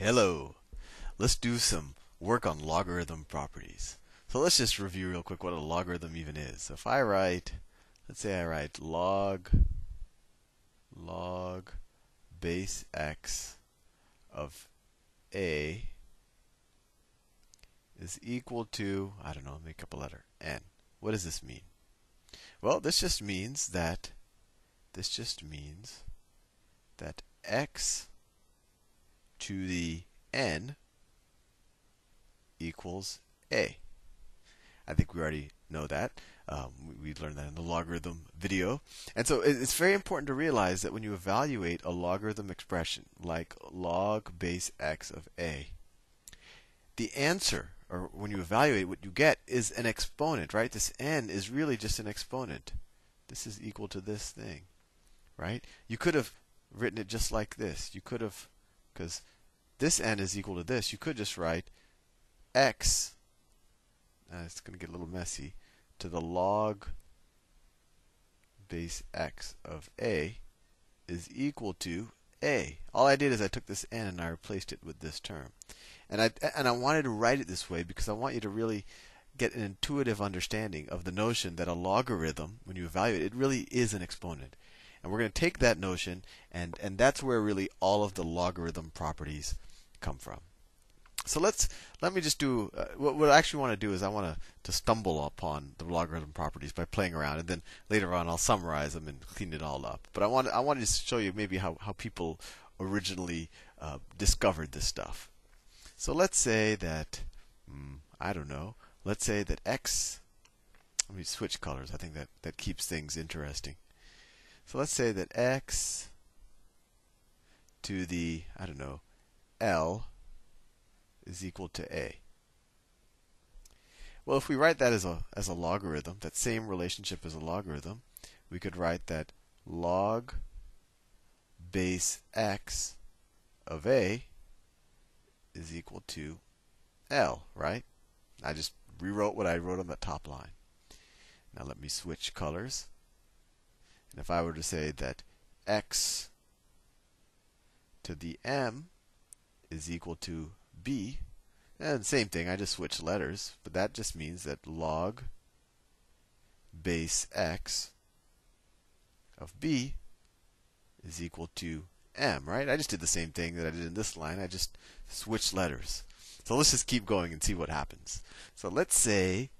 Hello. Let's do some work on logarithm properties. So let's just review real quick what a logarithm even is. So if I write, let's say I write log base x of a is equal to, I don't know, make up a letter, n. What does this mean? Well, this just means that x to the n equals a. I think we already know that. We learned that in the logarithm video. And so it's very important to realize that when you evaluate a logarithm expression like log base x of a, the answer, or when you evaluate what you get, is an exponent, right? This n is really just an exponent. This is equal to this thing, right? You could have written it just like this. You could have, because this n is equal to this, you could just write x, it's going to get a little messy, to the log base x of a is equal to a. All I did is I took this n and I replaced it with this term. And I wanted to write it this way because I want you to really get an intuitive understanding of the notion that a logarithm, when you evaluate it, really is an exponent. And we're going to take that notion, and that's where really all of the logarithm properties come from. So let me just do what I actually want to do is I want to stumble upon the logarithm properties by playing around, and then later on I'll summarize them and clean it all up. But I wanted to show you maybe how people originally discovered this stuff. So let's say that I don't know. Let's say that x. Let me switch colors. I think that keeps things interesting. So let's say that x to the, I don't know, L is equal to a. Well, if we write that as a logarithm, that same relationship as a logarithm, we could write that log base x of a is equal to L, right? I just rewrote what I wrote on the top line. Now let me switch colors. And if I were to say that x to the m is equal to b, and same thing, I just switched letters, but that just means that log base x of b is equal to m, right? I just did the same thing that I did in this line. I just switched letters. So let's just keep going and see what happens. So let's say,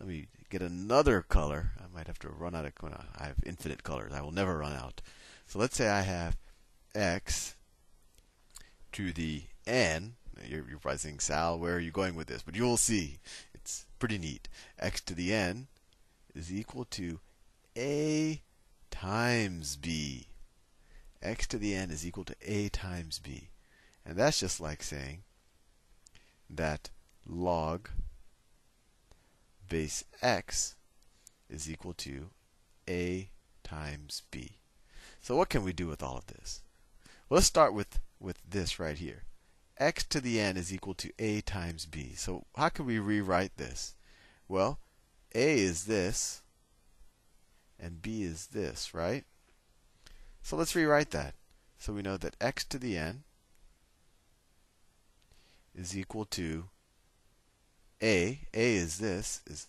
let me get another color. I might have to run out of, I have infinite colors. I will never run out. So let's say I have x to the n. You're probably saying, Sal, where are you going with this? But you'll see. It's pretty neat. X to the n is equal to a times b. X to the n is equal to a times b. And that's just like saying that log base x is equal to a times b. So what can we do with all of this? Well, let's start with this right here. X to the n is equal to a times b. So how can we rewrite this? Well, a is this, and b is this, right? So let's rewrite that. So we know that x to the n is equal to a. A is this, is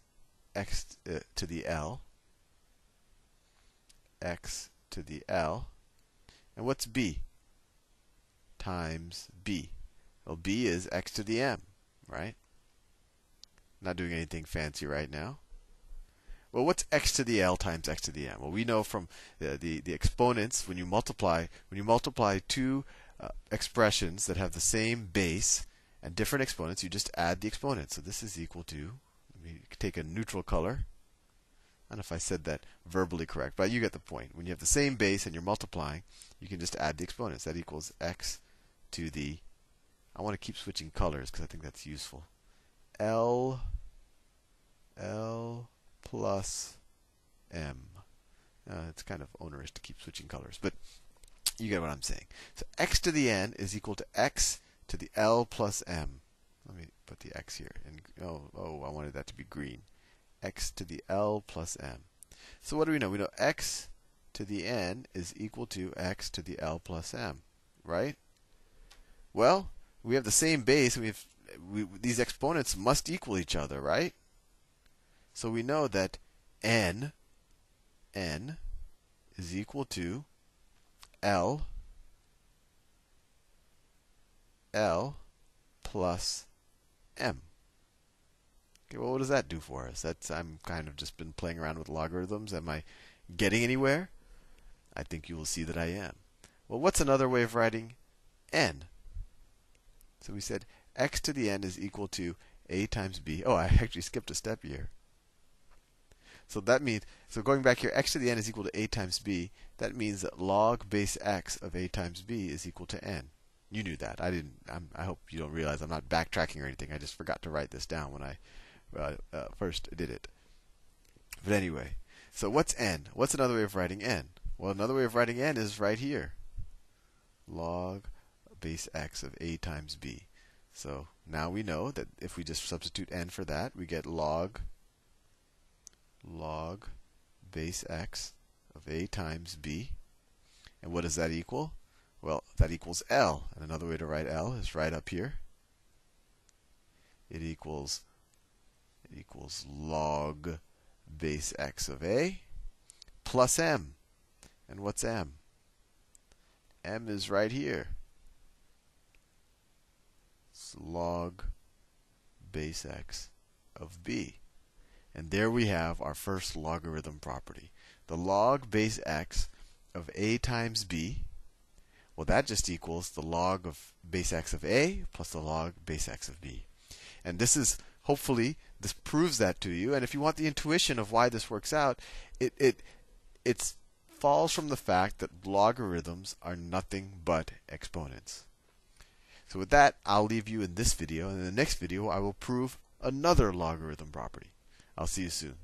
x to the l. X to the l. And what's b? Times b. Well, b is x to the m, right? Not doing anything fancy right now. Well, what's x to the l times x to the m? Well, we know from the exponents, when you multiply two expressions that have the same base and different exponents, you just add the exponents. So this is equal to, let me take a neutral color. I don't know if I said that verbally correct, but you get the point. When you have the same base and you're multiplying, you can just add the exponents. That equals x to the, I want to keep switching colors because I think that's useful. L plus m. It's kind of onerous to keep switching colors, but you get what I'm saying. So x to the n is equal to x to the l plus m. Let me put the x here. And I wanted that to be green. X to the l plus m. So what do we know? We know x to the n is equal to x to the l plus m, right? Well, we have the same base. These exponents must equal each other, right? So we know that n is equal to L plus m. Okay, well, what does that do for us? I'm kind of just been playing around with logarithms. Am I getting anywhere? I think you will see that I am. Well, what's another way of writing n? So we said x to the n is equal to a times b. Oh, I actually skipped a step here. So that means, so going back here, x to the n is equal to a times b. That means that log base x of a times b is equal to n. You knew that. I didn't. I hope you don't realize I'm not backtracking or anything. I just forgot to write this down when I first did it. But anyway, so what's n? What's another way of writing n? Well, another way of writing n is right here. Log base x of a times b. So now we know that if we just substitute n for that, we get log base x of a times b. And what does that equal? Well, that equals L. And another way to write L is right up here. It equals log base x of a plus m. And what's m? M is right here. It's log base x of b. And there we have our first logarithm property. The log base x of a times b, well, that just equals the log of base x of a plus the log base x of b. And this is, hopefully, this proves that to you. And if you want the intuition of why this works out, it falls from the fact that logarithms are nothing but exponents. So with that, I'll leave you in this video. And in the next video, I will prove another logarithm property. I'll see you soon.